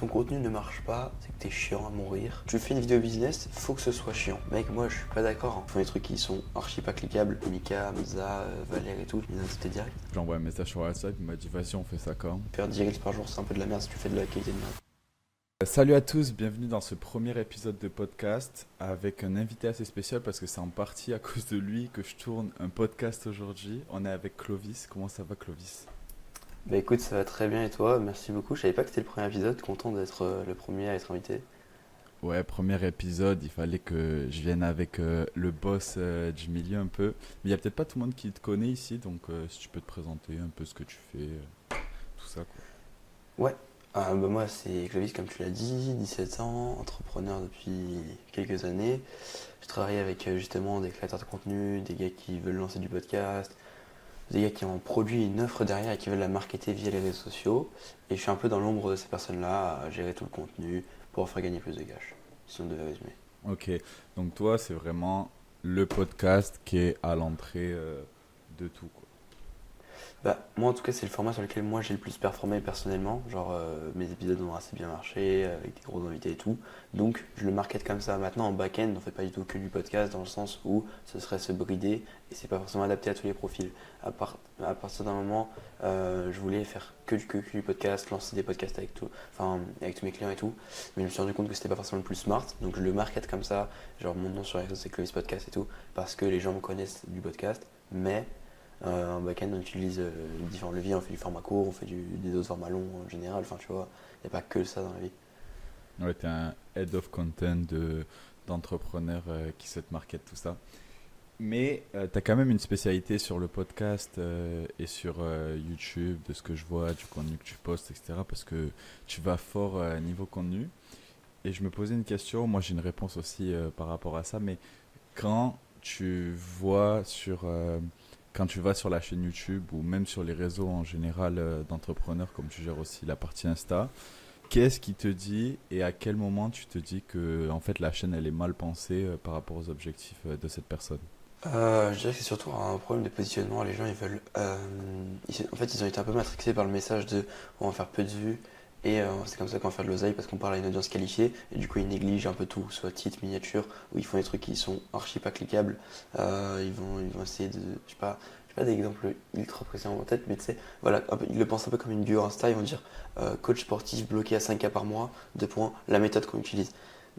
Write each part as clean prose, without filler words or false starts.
ton contenu ne marche pas, c'est que t'es chiant à mourir. Tu fais une vidéo business, faut que ce soit chiant. Mec, moi je suis pas d'accord. Ils font des trucs qui sont archi pas cliquables. Mika, Hamza, Valère et tout, ils ont accepté direct. J'envoie un message sur WhatsApp, il m'a dit vas-y on fait ça quand. Faire 10 reels par jour, c'est un peu de la merde si tu fais de la qualité de merde. Salut à tous, bienvenue dans ce premier épisode de podcast avec un invité assez spécial parce que c'est en partie à cause de lui que je tourne un podcast aujourd'hui. On est avec Clovis. Comment ça va Clovis? Bah écoute, ça va très bien et toi, merci beaucoup. Je savais pas que c'était le premier épisode, content d'être le premier à être invité. Ouais, premier épisode, il fallait que je vienne avec le boss du milieu un peu. Mais il y a peut-être pas tout le monde qui te connaît ici, donc si tu peux te présenter un peu ce que tu fais, tout ça quoi. Ouais, bah moi c'est Clovis comme tu l'as dit, 17 ans, entrepreneur depuis quelques années. Je travaille avec justement des créateurs de contenu, des gars qui veulent lancer du podcast, des gars qui ont produit une offre derrière et qui veulent la marketer via les réseaux sociaux. Et je suis un peu dans l'ombre de ces personnes-là à gérer tout le contenu pour faire gagner plus de cash, si on devait résumer. Ok, donc toi c'est vraiment le podcast qui est à l'entrée de tout quoi. Bah, moi en tout cas c'est le format sur lequel moi j'ai le plus performé personnellement, genre mes épisodes ont assez bien marché avec des gros invités et tout, donc je le market comme ça. Maintenant en back-end on fait pas du tout que du podcast dans le sens où ce serait se brider et c'est pas forcément adapté à tous les profils. À partir d'un moment je voulais faire que du podcast, lancer des podcasts avec tout, enfin avec tous mes clients et tout, mais je me suis rendu compte que c'était pas forcément le plus smart, donc je le market comme ça, genre mon nom sur les réseaux c'est Clovis Podcast et tout, parce que les gens me connaissent du podcast, mais en back-end, on utilise différents leviers, on fait du format court, on fait des autres formats longs en général, enfin tu vois, il n'y a pas que ça dans la vie. Ouais, t'es un head of content d'entrepreneur qui sait te market tout ça. Mais tu as quand même une spécialité sur le podcast et sur YouTube, de ce que je vois, du contenu que tu postes, etc. Parce que tu vas fort niveau contenu. Et je me posais une question, moi j'ai une réponse aussi par rapport à ça, mais quand tu vois quand tu vas sur la chaîne YouTube ou même sur les réseaux en général d'entrepreneurs, comme tu gères aussi la partie Insta, qu'est-ce qui te dit et à quel moment tu te dis que en fait la chaîne elle est mal pensée par rapport aux objectifs de cette personne? Je dirais que c'est surtout un problème de positionnement. Les gens, ils veulent. En fait, ils ont été un peu matrixés par le message de on va faire peu de vues et c'est comme ça qu'on va faire de l'oseille parce qu'on parle à une audience qualifiée et du coup, ils négligent un peu tout, soit titre, miniature, où ils font des trucs qui sont archi pas cliquables. Ils vont essayer de. Je sais pas d'exemple ultra précis en tête, mais tu sais, voilà, ils le pensent un peu comme une bio Insta. Ils vont dire coach sportif bloqué à 5K par mois, deux points, la méthode qu'on utilise.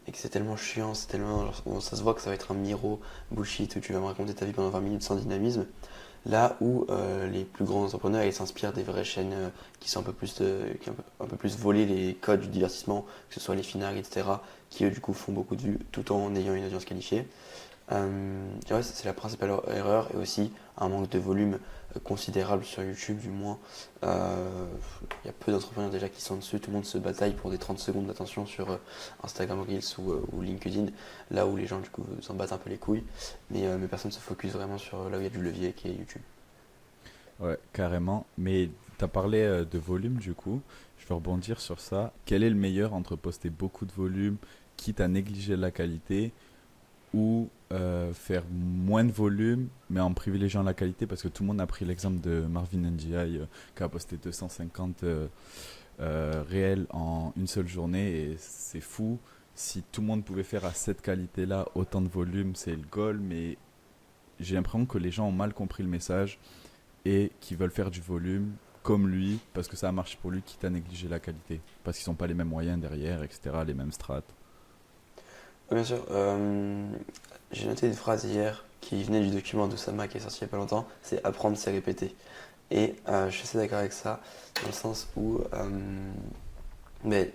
Et que c'est tellement chiant, c'est tellement. Genre, ça se voit que ça va être un miro bullshit où tu vas me raconter ta vie pendant 20 minutes sans dynamisme. Là où les plus grands entrepreneurs ils s'inspirent des vraies chaînes qui sont qui ont un peu plus volé les codes du divertissement, que ce soit les Finards, etc., qui eux du coup font beaucoup de vues tout en ayant une audience qualifiée. Ouais, c'est la principale erreur et aussi un manque de volume considérable sur YouTube du moins. Il y a peu d'entrepreneurs déjà qui sont dessus, tout le monde se bataille pour des 30 secondes d'attention sur Instagram Reels ou LinkedIn, là où les gens du coup s'en battent un peu les couilles, mais personne ne se focus vraiment sur là où il y a du levier qui est YouTube. Ouais, carrément. Mais tu as parlé de volume du coup. Je vais rebondir sur ça. Quel est le meilleur entre poster beaucoup de volume, quitte à négliger la qualité, ou faire moins de volume, mais en privilégiant la qualité? Parce que tout le monde a pris l'exemple de Marvin NGI qui a posté 250 réels en une seule journée. Et c'est fou. Si tout le monde pouvait faire à cette qualité-là autant de volume, c'est le goal. Mais j'ai l'impression que les gens ont mal compris le message et qui veulent faire du volume comme lui parce que ça a marché pour lui, quitte à négliger la qualité parce qu'ils n'ont pas les mêmes moyens derrière, etc., les mêmes strates. Bien sûr, j'ai noté une phrase hier qui venait du document d'Osama qui est sorti il n'y a pas longtemps, c'est apprendre c'est répéter. Et je suis assez d'accord avec ça, dans le sens où mais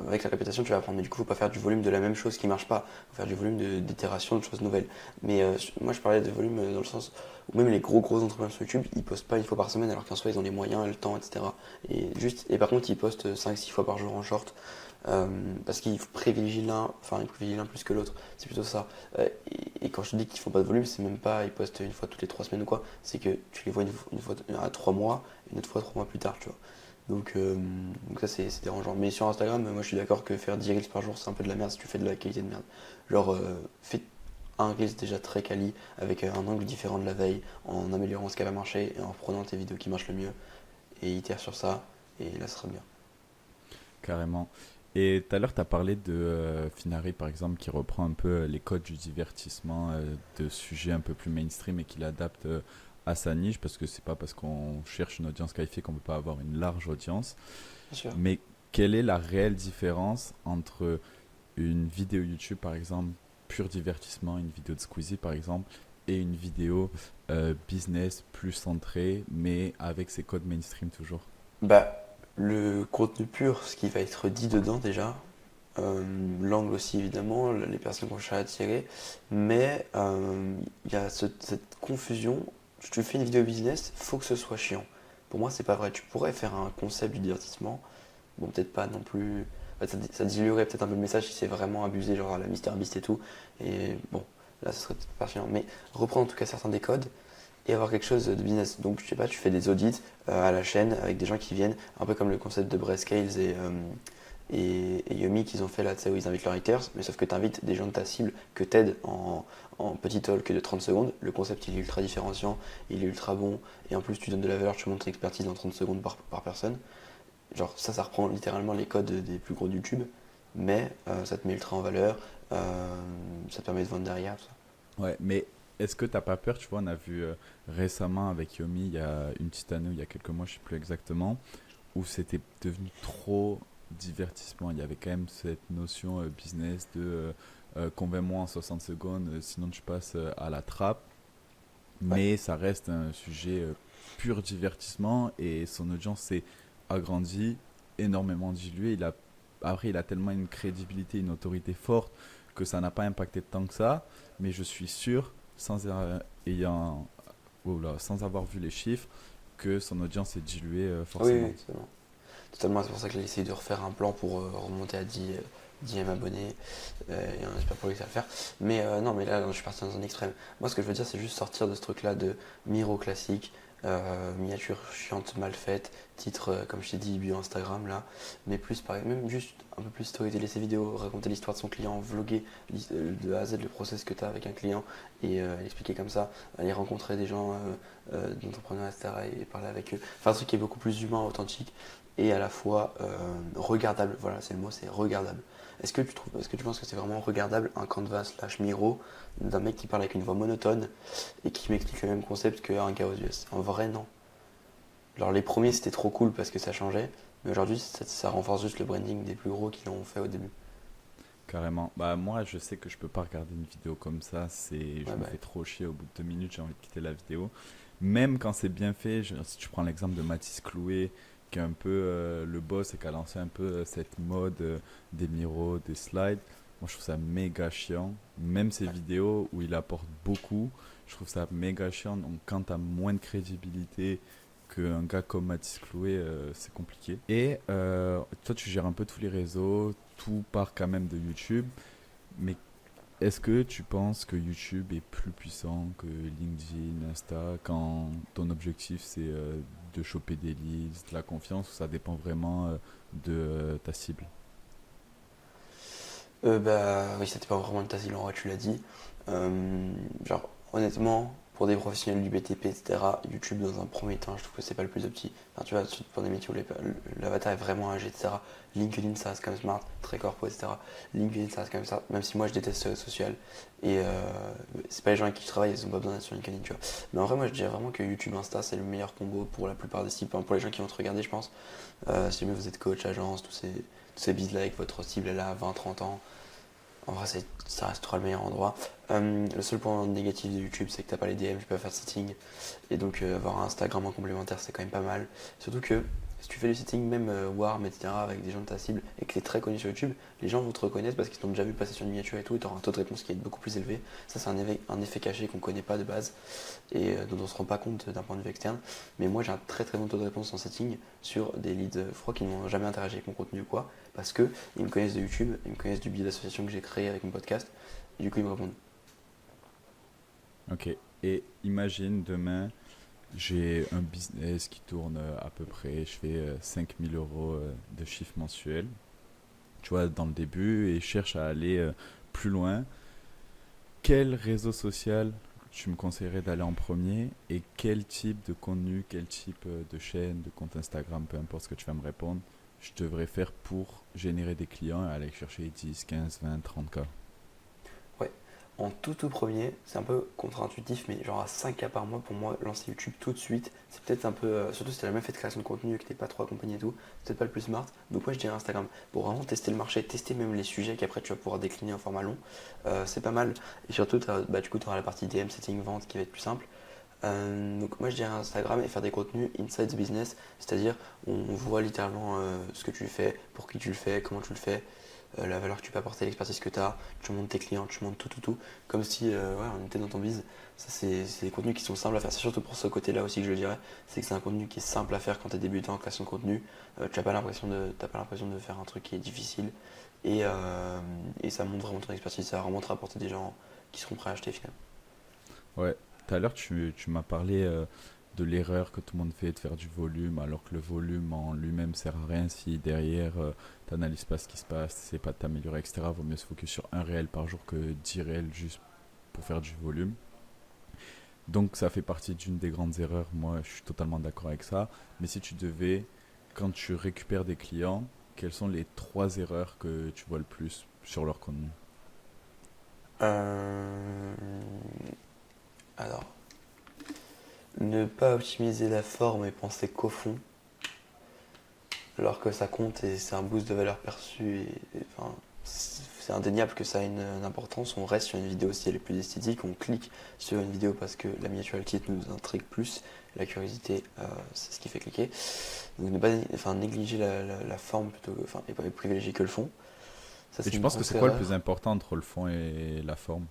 avec la répétition, tu vas apprendre. Mais du coup, faut pas faire du volume de la même chose qui marche pas. Faut faire du volume d'itération, de choses nouvelles. Mais moi, je parlais de volume dans le sens où même les gros entrepreneurs sur YouTube, ils postent pas une fois par semaine alors qu'en soi, ils ont les moyens, le temps, etc. Et par contre, ils postent 5 6 fois par jour en short. Parce qu'ils privilégient ils privilégient l'un plus que l'autre. C'est plutôt ça. Et quand je te dis qu'ils font pas de volume, c'est même pas ils postent une fois toutes les 3 semaines ou quoi. C'est que tu les vois une fois à 3 mois, une autre fois 3 mois plus tard, tu vois. Donc ça c'est dérangeant. Mais sur Instagram, moi je suis d'accord que faire 10 reels par jour c'est un peu de la merde si tu fais de la qualité de merde. Genre fais un reels déjà très quali avec un angle différent de la veille en améliorant ce qui va marcher et en reprenant tes vidéos qui marchent le mieux et itère sur ça et là ce sera bien. Carrément. Et tout à l'heure, tu as parlé de Finari, par exemple, qui reprend un peu les codes du divertissement, de sujets un peu plus mainstream et qui l'adapte à sa niche, parce que c'est pas parce qu'on cherche une audience qualifiée qu'on peut pas avoir une large audience. Bien sûr. Mais quelle est la réelle différence entre une vidéo YouTube, par exemple, pur divertissement, une vidéo de Squeezie, par exemple, et une vidéo business plus centrée, mais avec ses codes mainstream toujours? Bah, le contenu pur, ce qui va être dit dedans déjà, l'angle aussi évidemment, les personnes qu'on cherche à attirer, mais il y a cette confusion. Tu fais une vidéo business, faut que ce soit chiant. Pour moi, c'est pas vrai. Tu pourrais faire un concept du divertissement, bon, peut-être pas non plus. Ça diluerait peut-être un peu le message si c'est vraiment abusé, genre à la MrBeast et tout. Et bon, là, ce serait peut-être pas chiant. Mais reprendre en tout cas certains des codes et avoir quelque chose de business. Donc, je sais pas, tu fais des audits à la chaîne avec des gens qui viennent, un peu comme le concept de Breastscales et Yumi qu'ils ont fait là, tu sais, où ils invitent leurs haters, mais sauf que tu invites des gens de ta cible que t'aides en petit talk de 30 secondes. Le concept il est ultra différenciant, il est ultra bon, et en plus tu donnes de la valeur, tu montres l'expertise en 30 secondes par personne. Genre ça reprend littéralement les codes des plus gros de YouTube, mais ça te met ultra en valeur, ça te permet de vendre derrière, tout ça. Ouais, mais est-ce que t'as pas peur? Tu vois, on a vu récemment avec Yomi, il y a une petite année ou il y a quelques mois, je sais plus exactement, où c'était devenu trop divertissement. Il y avait quand même cette notion business de convainc-moi en 60 secondes, sinon tu passes à la trappe. Ouais. Mais ça reste un sujet pur divertissement et son audience s'est agrandie, énormément diluée. Après, il a tellement une crédibilité, une autorité forte que ça n'a pas impacté tant que ça. Mais je suis sûr, ayant, sans avoir vu les chiffres, que son audience est diluée Oui, oui, forcément. oui, totalement. Totalement, c'est pour ça qu'il a essayé de refaire un plan pour remonter à 10 M abonnés, et on espère pour lui que ça va le faire. Mais non, mais là, je suis parti dans un extrême. Moi, ce que je veux dire, c'est juste sortir de ce truc-là de Miro classique, miniature chiante mal faite, titre, comme je t'ai dit, bio Instagram, là, mais plus, pareil, même juste un peu plus storyteller ses vidéos, raconter l'histoire de son client, vlogger de A à Z le process que tu as avec un client et expliquer comme ça, aller rencontrer des gens d'entrepreneurs, etc., et parler avec eux. Enfin, un truc qui est beaucoup plus humain, authentique et à la fois regardable. Voilà, c'est le mot, c'est regardable. Est-ce que tu penses que c'est vraiment regardable un Canva slash Miro d'un mec qui parle avec une voix monotone et qui m'explique le même concept qu'un gars aux US? En vrai, non. Genre les premiers c'était trop cool parce que ça changeait, mais aujourd'hui ça renforce juste le branding des plus gros qui l'ont fait au début. Carrément. Bah moi, je sais que je peux pas regarder une vidéo comme ça. Ouais, Je me bah, fais trop chier au bout de 2 minutes. J'ai envie de quitter la vidéo. Même quand c'est bien fait. Si tu prends l'exemple de Mathis Clouet, qui est un peu le boss et qui a lancé un peu cette mode des miros, des slides. Moi, je trouve ça méga chiant. Même ses ouais. vidéos où il apporte beaucoup, je trouve ça méga chiant. Donc, quand t'as moins de crédibilité qu'un gars comme Mathis Clouet, c'est compliqué. Et toi, tu gères un peu tous les réseaux, tout part quand même de YouTube. Mais est-ce que tu penses que YouTube est plus puissant que LinkedIn, Insta, quand ton objectif c'est de choper des leads, de la confiance, ou ça dépend vraiment de ta cible? Bah oui, c'était pas vraiment une tasse en vrai, tu l'as dit. Genre, honnêtement, pour des professionnels du BTP, etc., YouTube dans un premier temps, je trouve que c'est pas le plus opti. Enfin, tu vois, pour des métiers où l'avatar est vraiment âgé, etc. LinkedIn, ça reste quand même smart, très corpo, etc. LinkedIn, ça reste quand même ça, même si moi je déteste ce social. Et c'est pas les gens avec qui je travaille, ils ont pas besoin d'être sur LinkedIn, tu vois. Mais en vrai, moi je dirais vraiment que YouTube Insta, c'est le meilleur combo pour la plupart des cibles, enfin, pour les gens qui vont te regarder, je pense. Si jamais vous êtes coach, agence, tous ces biz like, votre cible elle a 20-30 ans. En vrai, ça restera le meilleur endroit. Le seul point négatif de YouTube, c'est que t'as pas les DM, tu peux pas faire de setting. Et donc, avoir un Instagram en complémentaire, c'est quand même pas mal. Surtout que si tu fais du setting, même Warm, etc., avec des gens de ta cible, et que t'es très connu sur YouTube, les gens vont te reconnaître parce qu'ils t'ont déjà vu passer sur une miniature et tout, et t'auras un taux de réponse qui est beaucoup plus élevé. Ça, c'est un effet caché qu'on connaît pas de base et dont on se rend pas compte d'un point de vue externe. Mais moi, j'ai un très très bon taux de réponse en setting sur des leads froids qui n'ont jamais interagi avec mon contenu ou quoi, parce que ils me connaissent de YouTube, ils me connaissent du biais d'association que j'ai créé avec mon podcast, et du coup, ils me répondent. Ok. Et imagine demain, j'ai un business qui tourne à peu près, je fais 5000 euros de chiffre mensuel, tu vois, dans le début, et je cherche à aller plus loin. Quel réseau social tu me conseillerais d'aller en premier et quel type de contenu, quel type de chaîne, de compte Instagram, peu importe ce que tu vas me répondre, je devrais faire pour générer des clients et aller chercher 10, 15, 20, 30 k. Ouais. En tout premier, c'est un peu contre-intuitif, mais genre à 5K par mois, pour moi, lancer YouTube tout de suite, c'est peut-être un peu. Surtout si t'as jamais fait de création de contenu et que t'es pas trop accompagné et tout, c'est peut-être pas le plus smart. Donc, moi, je dirais Instagram. Pour vraiment tester le marché, tester même les sujets qu'après tu vas pouvoir décliner en format long, c'est pas mal. Et surtout, du coup, tu auras la partie DM, setting, vente qui va être plus simple. Donc moi je dirais Instagram et faire des contenus inside business, c'est-à-dire on voit littéralement ce que tu fais, pour qui tu le fais, comment tu le fais, la valeur que tu peux apporter, l'expertise que tu as, tu montres tes clients, tu montres tout, comme si ouais, on était dans ton biz. Ça c'est des contenus qui sont simples à faire, c'est surtout pour ce côté-là aussi que je le dirais, c'est que c'est un contenu qui est simple à faire quand tu es débutant en création de contenu, tu n'as pas l'impression de faire un truc qui est difficile et ça montre vraiment ton expertise, ça va vraiment te rapporter des gens qui seront prêts à acheter finalement. Ouais, tout à l'heure, tu m'as parlé de l'erreur que tout le monde fait de faire du volume, alors que le volume en lui-même sert à rien si derrière, tu n'analyses pas ce qui se passe, c'est pas de t'améliorer, etc. Vaut mieux se focus sur un réel par jour que 10 réels juste pour faire du volume. Donc, ça fait partie d'une des grandes erreurs. Moi, je suis totalement d'accord avec ça. Mais si tu devais, quand tu récupères des clients, quelles sont les 3 erreurs que tu vois le plus sur leur contenu? Euh, Alors, ne pas optimiser la forme et penser qu'au fond, alors que ça compte et c'est un boost de valeur perçue. Enfin, c'est indéniable que ça a une importance. On reste sur une vidéo si elle est plus esthétique, on clique sur une vidéo parce que la miniaturité nous intrigue plus, la curiosité, c'est ce qui fait cliquer. Donc ne pas négliger la forme plutôt, et pas privilégier que le fond. Ça Et c'est tu une penses que grosse c'est quoi le plus erreur. important entre le fond et la forme?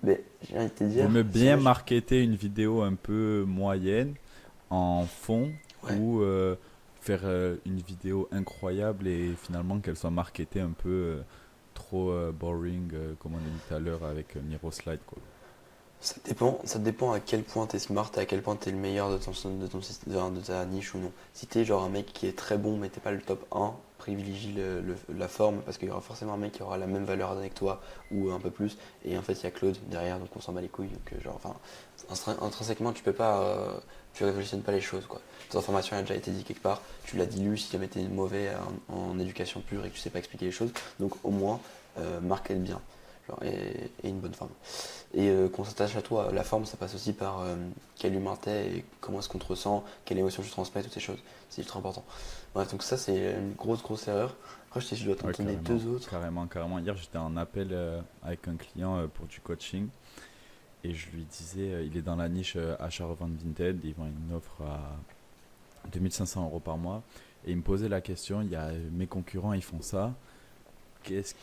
Mais j'ai envie de te Vaut dire, mieux si bien jamais marketer une vidéo un peu moyenne en fond ouais. ou faire une vidéo incroyable et finalement qu'elle soit marketée un peu trop boring, comme on a dit tout à l'heure avec Miro Slide, quoi. Ça dépend à quel point t'es smart et à quel point t'es le meilleur de ta niche ou non. Si t'es genre un mec qui est très bon mais t'es pas le top 1, privilégie la forme parce qu'il y aura forcément un mec qui aura la même valeur avec toi ou un peu plus. Et en fait, il y a Claude derrière donc on s'en bat les couilles. Donc, intrinsèquement, tu révolutionnes pas les choses quoi. Ton information a déjà été dit quelque part, tu l'as dilué si jamais t'es mauvais en éducation pure et que tu sais pas expliquer les choses. Donc, au moins, market bien genre, et une bonne forme. Et qu'on s'attache à toi. La forme, ça passe aussi par quel humain t'es et comment est-ce qu'on te ressent, quelle émotion tu transmets, toutes ces choses. C'est ultra important. Bref, donc ça, c'est une grosse erreur. Après, je dois t'en Ouais, donner carrément. deux autres. Carrément, carrément. Hier, j'étais en appel avec un client pour du coaching et je lui disais, il est dans la niche achat-revente Vinted, il vend une offre à 2 500 € par mois. Et il me posait la question, il y a mes concurrents, ils font ça. Qu'est-ce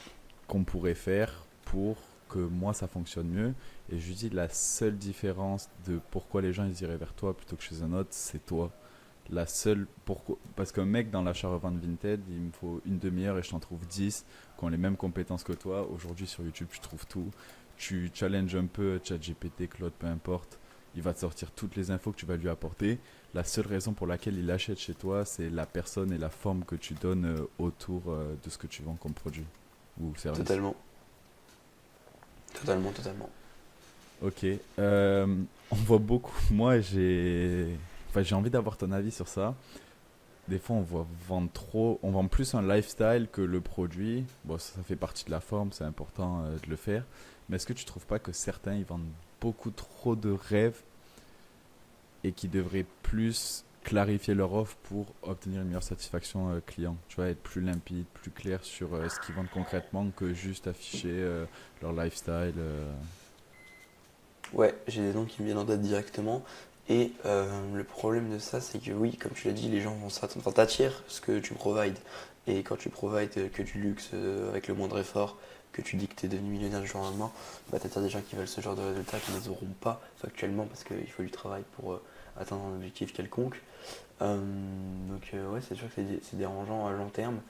qu'on pourrait faire pour que moi ça fonctionne mieux? Et je lui dis la seule différence de pourquoi les gens ils iraient vers toi plutôt que chez un autre, c'est toi. La seule pourquoi Parce qu'un mec dans l'achat-revente Vinted, il me faut une demi-heure et je t'en trouve 10 qui ont les mêmes compétences que toi. Aujourd'hui sur YouTube, tu trouves tout. Tu challenges un peu ChatGPT, Claude, peu importe. Il va te sortir toutes les infos que tu vas lui apporter. La seule raison pour laquelle il achète chez toi, c'est la personne et la forme que tu donnes autour de ce que tu vends comme produit ou service. Totalement. Totalement. Ok. On voit beaucoup. Moi, j'ai envie d'avoir ton avis sur ça. Des fois, on voit vendre trop. On vend plus un lifestyle que le produit. Bon, ça fait partie de la forme, c'est important de le faire. Mais est-ce que tu trouves pas que certains, ils vendent beaucoup trop de rêves et qui devraient plus clarifier leur offre pour obtenir une meilleure satisfaction client? Tu vois, être plus limpide, plus clair sur ce qu'ils vendent concrètement que juste afficher leur lifestyle. Ouais, j'ai des noms qui me viennent en tête directement. Et le problème de ça, c'est que oui, comme tu l'as dit, les gens vont s'attendre. Enfin, t'attires ce que tu provides. Et quand tu provides que du luxe avec le moindre effort, que tu dis que t'es devenu millionnaire du jour au lendemain, bah t'attires des gens qui veulent ce genre de résultats qui ne les auront pas factuellement parce qu'il faut du travail pour atteindre un objectif quelconque. Euh, ouais, c'est sûr que c'est dérangeant à long terme.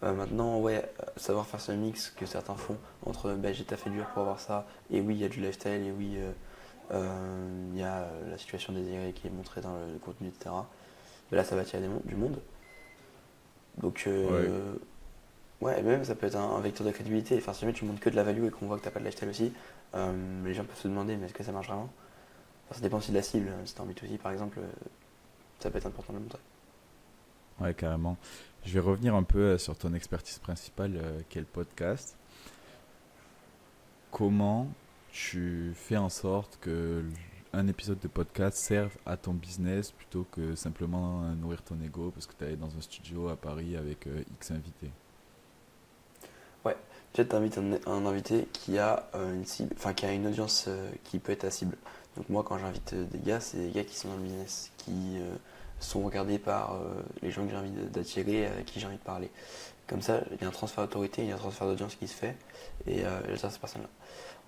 Maintenant, ouais, savoir faire ce mix que certains font entre bah, j'ai taffé dur pour avoir ça, et oui, il y a du lifestyle, et oui, il y a la situation désirée qui est montrée dans le contenu, etc. Mais là, ça va attirer du monde. Donc, Ouais, ouais, même ça peut être un vecteur de crédibilité. Enfin, si jamais tu montres que de la value et qu'on voit que t'as pas de lifestyle aussi, les gens peuvent se demander, mais est-ce que ça marche vraiment? Enfin, ça dépend aussi de la cible. Si t'es en B2C, par exemple, ça peut être important de le montrer. ouais, carrément. Je vais revenir un peu sur ton expertise principale, qui est le podcast. Comment tu fais en sorte que un épisode de podcast serve à ton business plutôt que simplement nourrir ton ego parce que tu es dans un studio à Paris avec X invités? Ouais, peut-être t'invites un invité qui a une cible, enfin qui a une audience qui peut être ta cible. Donc moi quand j'invite des gars, c'est des gars qui sont dans le business, qui sont regardés par les gens que j'ai envie d'attirer, et avec qui j'ai envie de parler. Comme ça, il y a un transfert d'autorité, il y a un transfert d'audience qui se fait, et j'attire ces personnes-là.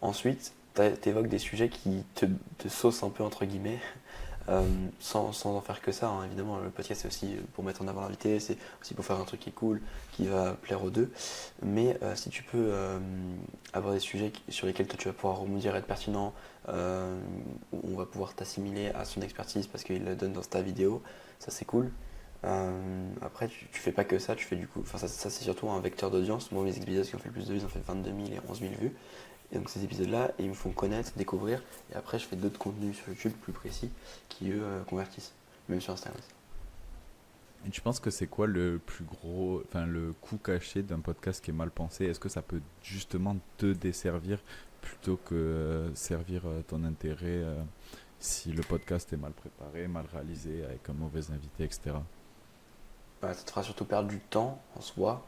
Ensuite, t'évoques des sujets qui te saucent un peu entre guillemets, sans en faire que ça, hein. Évidemment, le podcast c'est aussi pour mettre en avant l'invité, c'est aussi pour faire un truc qui est cool, qui va plaire aux deux. Mais si tu peux avoir des sujets sur lesquels toi, tu vas pouvoir rebondir, être pertinent, où on va pouvoir t'assimiler à son expertise parce qu'il le donne dans ta vidéo, ça c'est cool. Après, tu fais pas que ça, tu fais du coup, enfin ça c'est surtout un vecteur d'audience. Moi, mes épisodes qui ont fait le plus de vues, ils ont fait 22 000 et 11 000 vues. Et donc ces épisodes-là, ils me font connaître, découvrir, et après je fais d'autres contenus sur YouTube plus précis qui eux convertissent, même sur Instagram. Et tu penses que c'est quoi le plus gros, enfin le coût caché d'un podcast qui est mal pensé? Est-ce que ça peut justement te desservir plutôt que servir ton intérêt si le podcast est mal préparé, mal réalisé, avec un mauvais invité, etc. Bah, ça te fera surtout perdre du temps en soi,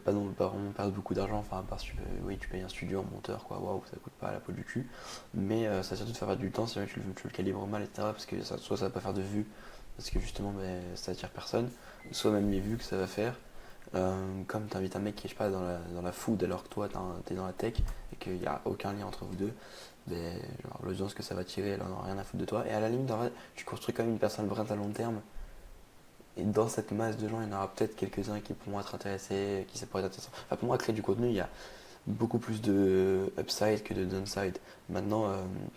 pas vraiment perdre beaucoup d'argent, enfin à part si tu, oui, tu payes un studio, un monteur, quoi, waouh, ça coûte pas la peau du cul, mais ça va surtout te faire perdre du temps si jamais tu le calibres mal, etc. Parce que soit ça va pas faire de vues, parce que justement ça attire personne, soit même les vues que ça va faire. Comme tu invites un mec qui est je sais pas, dans la food alors que toi t'es dans la tech et qu'il n'y a aucun lien entre vous deux, ben, genre, l'audience que ça va tirer, elle en a rien à foutre de toi. Et à la limite, en vrai, tu construis quand même une personne brand à long terme. Et dans cette masse de gens, il y en aura peut-être quelques-uns qui pourront être intéressés, qui ça pourrait être intéressant. Enfin, pour moi, créer du contenu, il y a beaucoup plus de upside que de downside. Maintenant,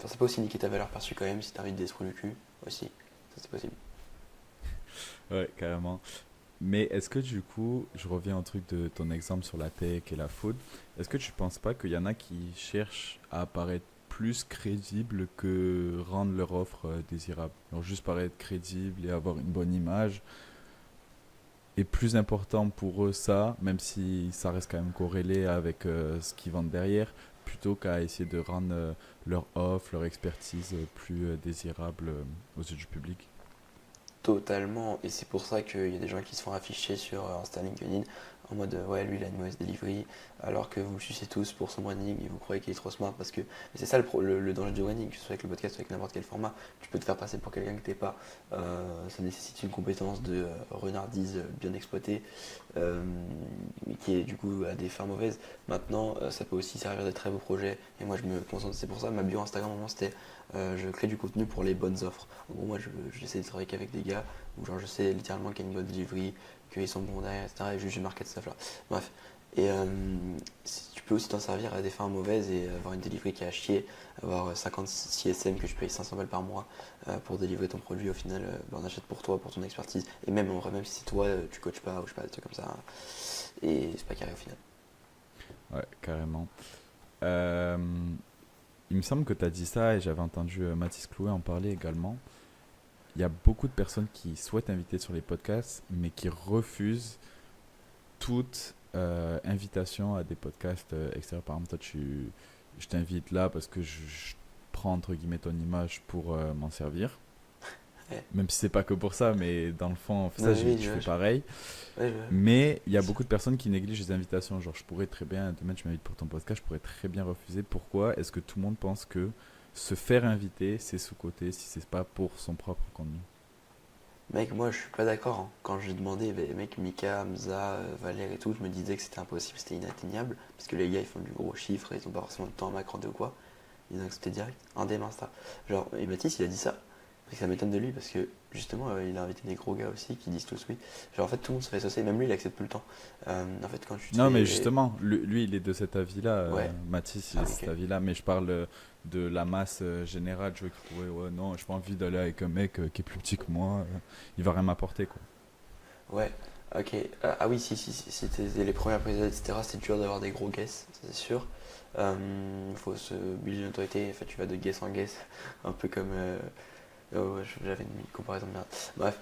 ça peut aussi niquer ta valeur perçue quand même si t'invites des trous du cul aussi. Ça, c'est possible. Ouais, carrément. Mais est-ce que du coup, je reviens au truc de ton exemple sur la tech et la food, est-ce que tu penses pas qu'il y en a qui cherchent à apparaître plus crédibles que rendre leur offre désirable? Alors juste paraître crédible et avoir une bonne image est plus important pour eux ça, même si ça reste quand même corrélé avec ce qu'ils vendent derrière, plutôt qu'à essayer de rendre leur offre, leur expertise plus désirable aux yeux du public. Totalement, et c'est pour ça qu'il y a des gens qui se font afficher sur Insta, LinkedIn en mode ouais, lui il a une mauvaise delivery, alors que vous le sucez tous pour son branding et vous croyez qu'il est trop smart parce que. Et c'est ça le danger du branding, que ce soit avec le podcast ou avec n'importe quel format, tu peux te faire passer pour quelqu'un que t'es pas. Ça nécessite une compétence de renardise bien exploitée, qui est du coup à des fins mauvaises. Maintenant, ça peut aussi servir des très beaux projets, et moi je me concentre, c'est pour ça ma bio Instagram, au moment c'était je crée du contenu pour les bonnes offres. En gros, moi, j'essaie de travailler qu'avec des gars où genre, je sais littéralement qu'il y a une bonne delivery, qu'ils sont bons derrière, etc. Et juste je market stuff là. Bref. Et tu peux aussi t'en servir à des fins mauvaises et avoir une delivery qui est à chier, avoir 56 SM que je paye 500 balles par mois pour délivrer ton produit. Au final, on achète pour toi, pour ton expertise. Et même en vrai, même si toi, tu coaches pas ou je sais pas, des trucs comme ça. Et c'est pas carré au final. Ouais, carrément. Euh, il me semble que tu as dit ça et j'avais entendu Mathis Clouet en parler également. Il y a beaucoup de personnes qui souhaitent inviter sur les podcasts, mais qui refusent toute invitation à des podcasts extérieurs. Par exemple, toi, je t'invite là parce que je prends entre guillemets ton image pour m'en servir. Ouais. Même si c'est pas que pour ça, mais dans le fond, ça, Non, oui, je fais je- pareil. ouais, Mais il y a beaucoup de personnes qui négligent les invitations. Genre, je pourrais très bien, demain tu m'invites pour ton podcast, je pourrais très bien refuser. Pourquoi est-ce que tout le monde pense que se faire inviter, c'est sous-côté si c'est pas pour son propre contenu? Mec, moi je suis pas d'accord, hein. Quand j'ai demandé, mec, Mika, Hamza, Valère et tout, je me disais que c'était impossible, c'était inatteignable, parce que les gars ils font du gros chiffre, ils ont pas forcément de temps à m'accorder ou quoi. Ils ont accepté direct, un DM Insta. Genre, et Mathis il a dit ça, et ça m'étonne de lui, parce que justement il a invité des gros gars aussi qui disent tous oui. Genre en fait tout le monde se fait saucer, même lui il accepte plus le temps. En fait quand tu te Non, mais fais. justement, lui, il est de cet avis-là. Ouais, Mathis, il est ah de cet ok. avis-là. Mais je parle de la masse générale. Je vois qui pourrait, ouais, non, j'ai pas envie d'aller avec un mec qui est plus petit que moi. Il va rien m'apporter, quoi. Ouais, ok. Ah oui, si c'était les premières prises, etc., c'est dur d'avoir des gros guesses, ça, c'est sûr. Faut se build une autorité, en fait, tu vas de guess en guess, un peu comme Ouais, j'avais une comparaison bien. Bref,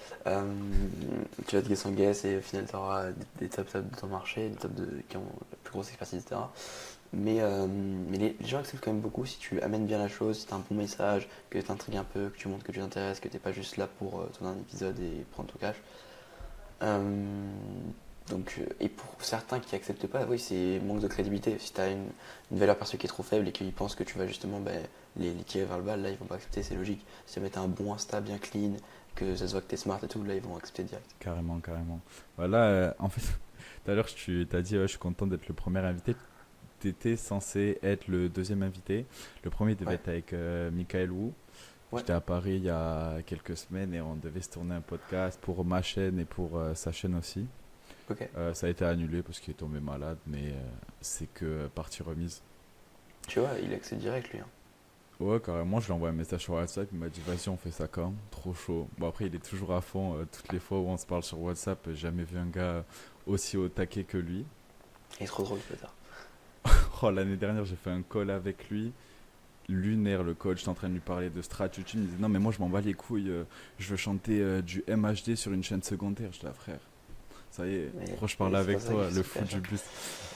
tu vas te guess en guess et au final tu auras des top de ton marché, des top qui ont la plus grosse expertise, etc. Mais les gens acceptent quand même beaucoup si tu amènes bien la chose, si tu as un bon message, que tu intrigues un peu, que tu montres que tu t'intéresses, que tu n'es pas juste là pour tourner un épisode et prendre ton cash. Euh, et pour certains qui acceptent pas, oui, c'est manque de crédibilité. Si tu as une valeur perçue qui est trop faible et qu'ils pensent que tu vas justement les tirer vers le bas, là ils vont pas accepter, c'est logique. Si jamais tu as un bon Insta bien clean, que ça se voit que tu es smart et tout, là ils vont accepter direct. Carrément, carrément. Voilà, en fait, tout à l'heure, tu t'as dit, ouais, je suis content d'être le premier invité. Tu étais censé être le deuxième invité. Le premier devait Ouais, être avec Michael Wu. ouais, J'étais à Paris il y a quelques semaines et on devait se tourner un podcast pour ma chaîne et pour sa chaîne aussi. ok. Ça a été annulé parce qu'il est tombé malade, mais c'est que partie remise. Tu vois, il accepte direct lui, hein. Ouais, carrément, je lui ai envoyé un message sur WhatsApp, il m'a dit vas-y, on fait ça quand? Trop chaud. Bon, après, il est toujours à fond. Toutes les fois où on se parle sur WhatsApp, j'ai jamais vu un gars aussi au taquet que lui. Il est trop drôle ce bâtard. Oh, l'année dernière, j'ai fait un call avec lui. Lunaire, le call, j'étais en train de lui parler de strat YouTube. Il me disait non, mais moi, je m'en bats les couilles. Je veux chanter du MHD sur une chaîne secondaire. Je dis, ah, frère, ça y est, pourquoi je parle Mais c'est pas avec ça toi, qu'il le se fou cache, du hein. bus.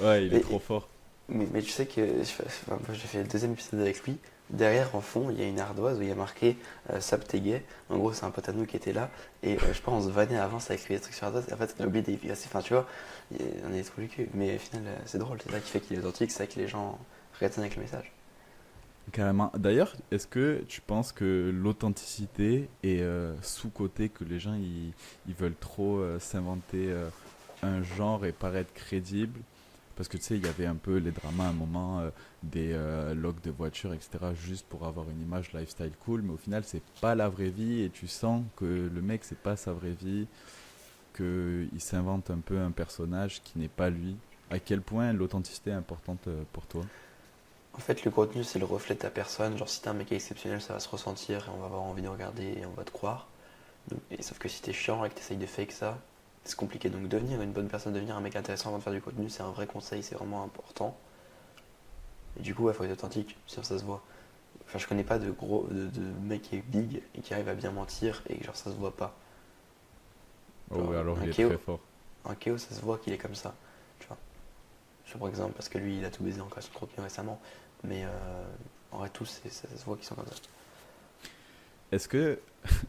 Ouais, il est Mais, trop fort. mais tu sais que moi j'ai fait le deuxième épisode avec lui. Derrière, en fond, il y a une ardoise où il y a marqué Sap t'es gay. En gros, c'est un pote à nous qui était là. Et je pense on se vannait avant, ça écrit des trucs sur l'ardoise. Et en fait, on a oublié d'efficacer. Enfin, tu vois, on est trop du cul. Mais au final, c'est drôle. C'est ça qui fait qu'il est authentique. C'est ça que les gens retiennent avec le message. Carrément. D'ailleurs, est-ce que tu penses que l'authenticité est sous-cotée, que les gens ils veulent trop s'inventer un genre et paraître crédible? Parce que tu sais, il y avait un peu les dramas à un moment des logs de voitures, etc., juste pour avoir une image lifestyle cool, mais au final, c'est pas la vraie vie et tu sens que le mec, c'est pas sa vraie vie, qu'il s'invente un peu un personnage qui n'est pas lui. À quel point l'authenticité est importante pour toi? En fait, le contenu, c'est le reflet de ta personne. Genre, si t'es un mec exceptionnel, ça va se ressentir et on va avoir envie de regarder et on va te croire. Sauf que si t'es chiant et que t'essayes de fake ça, c'est compliqué. Donc, devenir une bonne personne, devenir un mec intéressant avant de faire du contenu, c'est un vrai conseil, c'est vraiment important. Et du coup, il faut être authentique, sinon ça se voit. Enfin, je connais pas de mec qui est big et qui arrive à bien mentir et que genre ça se voit pas. Oh Genre, oui, alors un il est Keo, très fort. un Keo, ça se voit qu'il est comme ça. Tu vois. Je prends exemple parce que lui, il a tout baisé en création de contenu récemment. Mais en vrai, tous, ça se voit qu'ils sont comme ça. Est-ce que,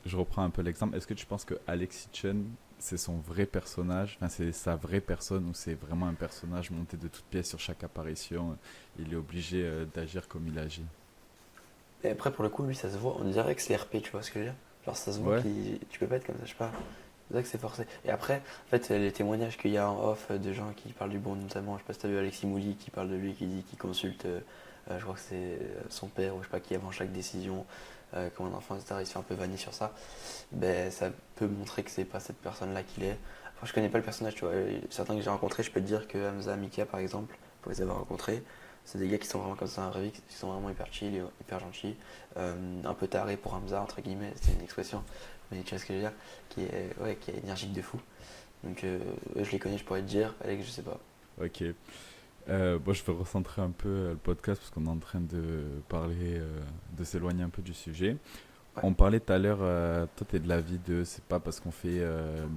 je reprends un peu l'exemple, est-ce que tu penses que Alexis Chen, c'est son vrai personnage, enfin c'est sa vraie personne ou c'est vraiment un personnage monté de toutes pièces sur chaque apparition, il est obligé d'agir comme il agit? Et après, pour le coup, lui, ça se voit. On dirait que c'est RP, tu vois ce que je veux dire. Genre, ça se voit Ouais, qu'il. Tu peux pas être comme ça, je sais pas. C'est vrai que c'est forcé. Et après, en fait, les témoignages qu'il y a en off de gens qui parlent du bon, notamment, je sais pas si t'as vu Alexis Mouli qui parle de lui, qui dit qu'il consulte, je crois que c'est son père ou je sais pas qui avant chaque décision, comme un enfant, etc. Il se fait un peu vanner sur ça. Ben, ça peut montrer que c'est pas cette personne-là qu'il est. Enfin, je connais pas le personnage, tu vois. Certains que j'ai rencontrés, je peux te dire que Hamza, Mika, par exemple, pour les avoir rencontrés, c'est des gars qui sont vraiment comme ça dans la vraie vie, qui sont vraiment hyper chill, hyper gentils, un peu taré pour Hamza, entre guillemets, c'est une expression, mais tu vois ce que je veux dire, qui est énergique de fou. Donc eux, je les connais, je pourrais te dire, Alex, je sais pas. ok. Bon, je vais recentrer un peu le podcast parce qu'on est en train de parler, de s'éloigner un peu du sujet. Ouais, On parlait tout à l'heure, toi t'es de l'avis de c'est pas parce qu'on fait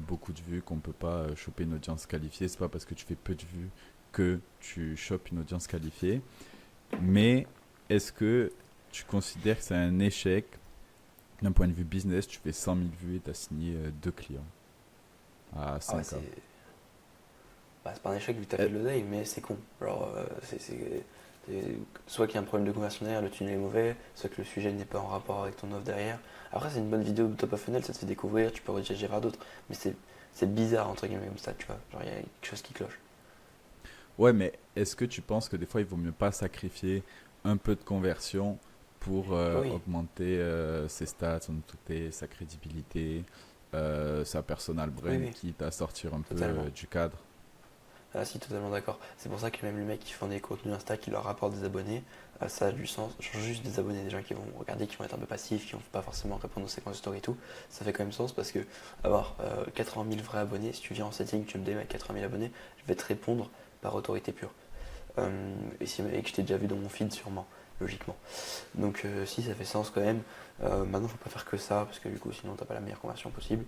beaucoup de vues qu'on peut pas choper une audience qualifiée, c'est pas parce que tu fais peu de vues que tu chopes une audience qualifiée. Mais est-ce que tu considères que c'est un échec d'un point de vue business? Tu fais 100 000 vues et tu as signé deux clients à ah ouais, 100K. c'est pas un échec vu que t'as fait Euh, de l'oseille, mais c'est con. Genre, soit qu'il y a un problème de conversion derrière, le tunnel est mauvais, soit que le sujet n'est pas en rapport avec ton offre derrière. Après, c'est une bonne vidéo de top of funnel, ça te fait découvrir, tu peux rediriger vers d'autres, mais c'est bizarre entre guillemets comme ça, tu vois. Genre, il y a quelque chose qui cloche. ouais, mais est-ce que tu penses que des fois il vaut mieux pas sacrifier un peu de conversion pour Oui, augmenter ses stats, son notoriété, sa crédibilité, sa personal oui, brand, oui, quitte à sortir un peu totalement. du cadre? Ah si, totalement d'accord. C'est pour ça que même les mecs qui font des contenus Insta qui leur rapportent des abonnés, ça a du sens. Genre juste des abonnés, des gens qui vont regarder, qui vont être un peu passifs, qui vont pas forcément répondre aux séquences de story et tout, ça fait quand même sens parce que avoir 80 000 vrais abonnés, si tu viens en setting, tu me dis 80 000 abonnés, je vais te répondre par autorité pure. Et que je t'ai déjà vu dans mon feed sûrement. logiquement. Donc si, ça fait sens quand même. Maintenant, faut pas faire que ça, parce que du coup, sinon, t'as pas la meilleure conversion possible.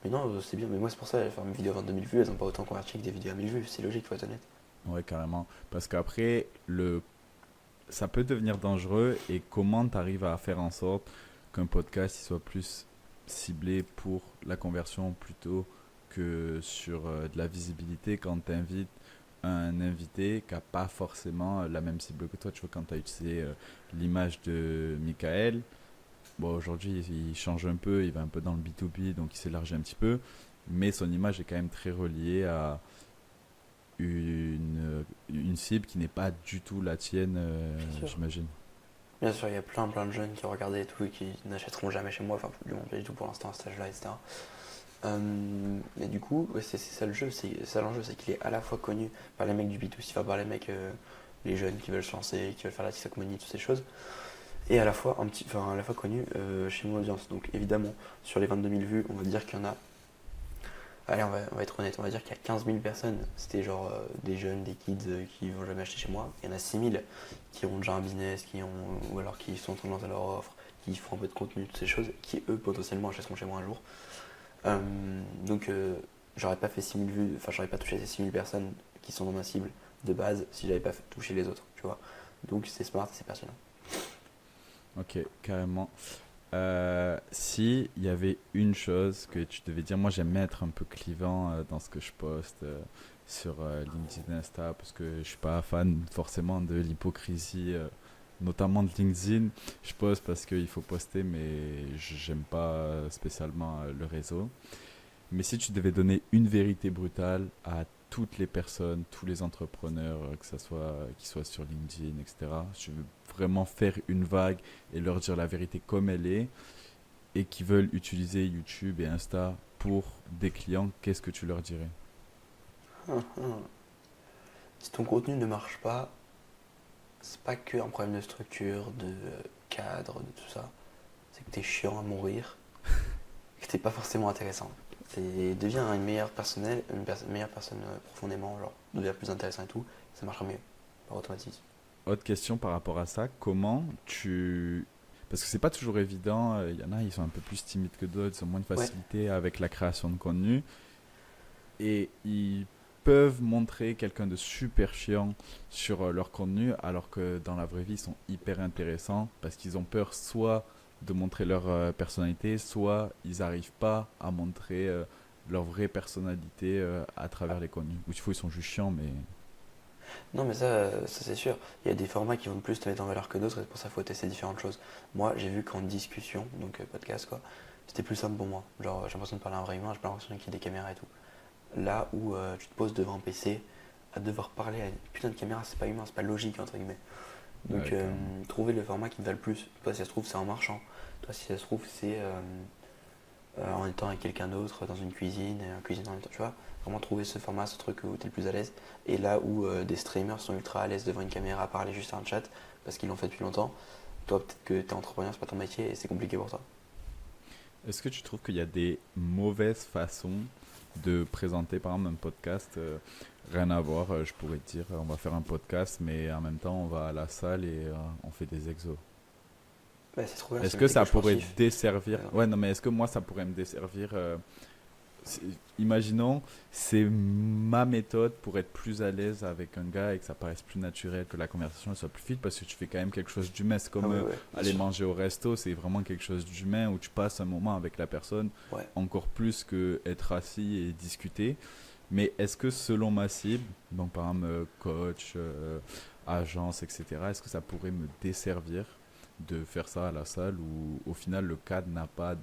Mais non, c'est bien. Mais moi, c'est pour ça, faire mes vidéos à 22 000 vues, elles ont pas autant converti que des vidéos à 1000 vues. C'est logique, faut être honnête. Ouais, carrément. Parce qu'après, ça peut devenir dangereux et comment tu arrives à faire en sorte qu'un podcast il soit plus ciblé pour la conversion plutôt que sur de la visibilité quand tu invites un invité qui n'a pas forcément la même cible que toi. Tu vois, quand tu as utilisé l'image de Michael, bon, aujourd'hui il change un peu, il va un peu dans le B2B, donc il s'élargit un petit peu, mais son image est quand même très reliée à une cible qui n'est pas du tout la tienne, Bien sûr. j'imagine. Bien sûr, il y a plein de jeunes qui regardent et tout et qui n'achèteront jamais chez moi, enfin, du moins pas du tout pour l'instant à cet âge-là, etc. Mais du coup, ouais, c'est ça le jeu, c'est ça l'enjeu, c'est qu'il est à la fois connu par les mecs du B2C, enfin par les mecs, les jeunes qui veulent se lancer, qui veulent faire la TikTok Money, toutes ces choses, et à la fois à la fois connu chez mon audience. Donc évidemment, sur les 22 000 vues, on va dire qu'il y en a. Allez, on va être honnête, on va dire qu'il y a 15 000 personnes, c'était genre des jeunes, des kids qui vont jamais acheter chez moi. Il y en a 6 000 qui ont déjà un business, ou alors qui sont en train de lancer leur offre, qui font un peu de contenu, toutes ces choses, qui eux potentiellement achèteront chez moi un jour. Euh, donc j'aurais pas fait 6 000 vues, enfin j'aurais pas touché ces 6 000 personnes qui sont dans ma cible de base si j'avais pas touché les autres, tu vois. Donc c'est smart, c'est pertinent. Ok, carrément. Si il y avait une chose que tu devais dire, moi j'aime bien être un peu clivant dans ce que je poste sur LinkedIn, Insta, parce que je suis pas fan forcément de l'hypocrisie, notamment de LinkedIn. Je poste parce qu'il faut poster, mais j'aime pas spécialement le réseau. Mais si tu devais donner une vérité brutale à toutes les personnes, tous les entrepreneurs, que ça soit qui soient sur LinkedIn, etc. Si tu veux vraiment faire une vague et leur dire la vérité comme elle est, et qui veulent utiliser YouTube et Insta pour des clients, qu'est-ce que tu leur dirais? Si ton contenu ne marche pas, c'est pas que un problème de structure, de cadre, de tout ça. C'est que t'es chiant à mourir, que t'es pas forcément intéressant. Deviens une meilleure meilleure personne profondément, genre deviens plus intéressant et tout, ça marchera mieux par automatisme. Autre question par rapport à ça, comment tu... Parce que c'est pas toujours évident, il y en a, ils sont un peu plus timides que d'autres, ils ont moins de Ouais, facilité avec la création de contenu. Et ils peuvent montrer quelqu'un de super chiant sur leur contenu, alors que dans la vraie vie, ils sont hyper intéressants parce qu'ils ont peur soit de montrer leur personnalité, soit ils n'arrivent pas à montrer leur vraie personnalité à travers les contenus. Ou il faut ils sont juste chiants, mais... non mais ça c'est sûr. Il y a des formats qui vont plus te mettre en valeur que d'autres et c'est pour ça qu'il faut tester différentes choses. Moi j'ai vu qu'en discussion, donc podcast quoi, c'était plus simple pour moi. Genre j'ai l'impression de parler à un vrai humain, j'ai pas l'impression qu'il y ait des caméras et tout. Là où tu te poses devant un PC à devoir parler à une putain de caméra, c'est pas humain, c'est pas logique entre guillemets. Donc Ouais, carrément. trouver le format qui te va le plus. Toi si ça se trouve c'est en marchant. Toi si ça se trouve c'est en étant avec quelqu'un d'autre dans une cuisine, et en cuisine en même temps, tu vois. Vraiment trouver ce format, ce truc où tu es le plus à l'aise. Et là où des streamers sont ultra à l'aise devant une caméra à parler juste à un chat parce qu'ils l'ont fait depuis longtemps. Toi peut-être que t'es entrepreneur, c'est pas ton métier et c'est compliqué pour toi. Est-ce que tu trouves qu'il y a des mauvaises façons de présenter, par exemple, un podcast rien à voir, je pourrais te dire, on va faire un podcast, mais en même temps, on va à la salle et on fait des exos. Bah c'est trop bien, Est-ce c'est que métier que ça je pourrait sportif. desservir... Par exemple. Ouais, non, mais est-ce que moi, ça pourrait me desservir c'est- Imaginons, c'est ma méthode pour être plus à l'aise avec un gars et que ça paraisse plus naturel, que la conversation elle soit plus fluide, parce que tu fais quand même quelque chose d'humain. C'est Ah comme ouais, ouais, bien aller sûr. manger au resto, c'est vraiment quelque chose d'humain où tu passes un moment avec la personne, Ouais. encore plus que être assis et discuter. Mais est-ce que selon ma cible, donc par exemple coach, agence, etc., est-ce que ça pourrait me desservir de faire ça à la salle où au final le cadre n'a pas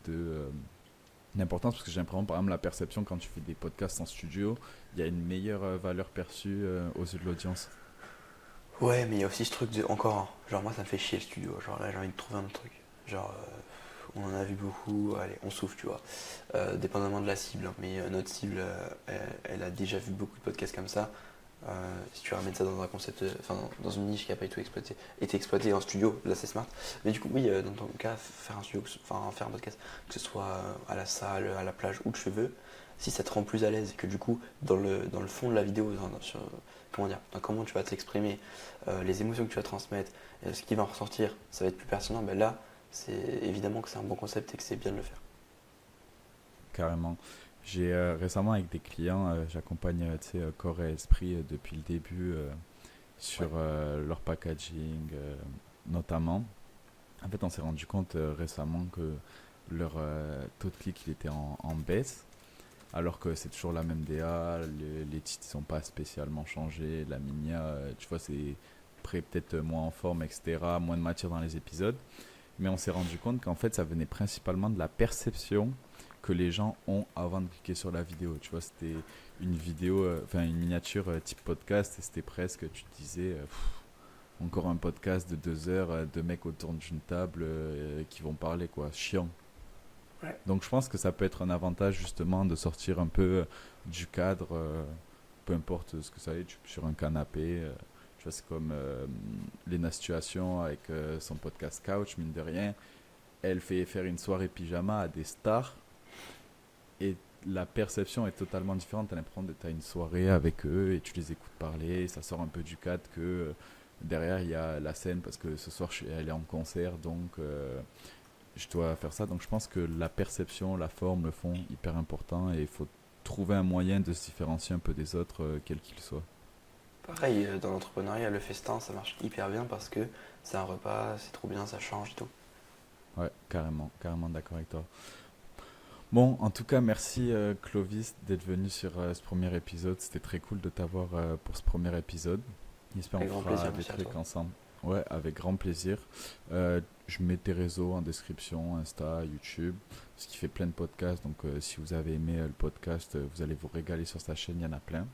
d'importance? Parce que j'ai l'impression, par exemple, la perception quand tu fais des podcasts en studio, il y a une meilleure valeur perçue aux yeux de l'audience. Ouais, mais il y a aussi ce truc de. Encore, hein, genre moi ça me fait chier le studio. Genre là j'ai envie de trouver un autre truc. Genre on en a vu beaucoup, allez, on souffle, tu vois. Dépendamment de la cible, hein, mais notre cible, elle a déjà vu beaucoup de podcasts comme ça. Si tu ramènes ça dans un concept, enfin dans une niche qui n'a pas été exploitée en studio, là c'est smart. Mais du coup, oui, dans ton cas, faire un studio, enfin faire un podcast, que ce soit à la salle, à la plage, où tu veux, si ça te rend plus à l'aise et que du coup, dans le fond de la vidéo, comment dire, dans comment tu vas t'exprimer, les émotions que tu vas transmettre, ce qui va en ressortir, ça va être plus pertinent, ben là, c'est évidemment que c'est un bon concept et que c'est bien de le faire. Carrément. J'ai récemment avec des clients, j'accompagne tu sais, corps et esprit depuis le début Ouais, sur leur packaging notamment. En fait, on s'est rendu compte récemment que leur taux de clic il était en baisse, alors que c'est toujours la même DA, les titres ne sont pas spécialement changés, la minia, tu vois, c'est peut-être moins en forme, etc., moins de matière dans les épisodes. Mais on s'est rendu compte qu'en fait, ça venait principalement de la perception que les gens ont avant de cliquer sur la vidéo. Tu vois, c'était une vidéo, enfin une miniature type podcast, et c'était presque, tu te disais, encore un podcast de 2 heures, de mecs autour d'une table qui vont parler, quoi. Chiant. ouais, Donc je pense que ça peut être un avantage justement de sortir un peu du cadre, peu importe ce que ça est, sur un canapé. Tu vois, c'est comme Lena Situation avec son podcast Couch, mine de rien. Elle fait faire une soirée pyjama à des stars et la perception est totalement différente. Tu as l'impression que tu as une soirée avec eux et tu les écoutes parler. Ça sort un peu du cadre que derrière il y a la scène parce que ce soir elle est en concert donc je dois faire ça. Donc je pense que la perception, la forme, le fond, hyper important et il faut trouver un moyen de se différencier un peu des autres, quel qu'il soit. pareil, dans l'entrepreneuriat, le festin, ça marche hyper bien parce que c'est un repas, c'est trop bien, ça change et tout. Ouais, carrément, carrément d'accord avec toi. Bon, en tout cas, merci Clovis d'être venu sur ce premier épisode. C'était très cool de t'avoir pour ce premier épisode. J'espère qu'on Avec grand fera plaisir, des merci à trucs toi. ensemble. Ouais, avec grand plaisir. Je mets tes réseaux en description, Insta, YouTube, parce qu'il fait plein de podcasts. Donc, si vous avez aimé le podcast, vous allez vous régaler sur sa chaîne, il y en a plein.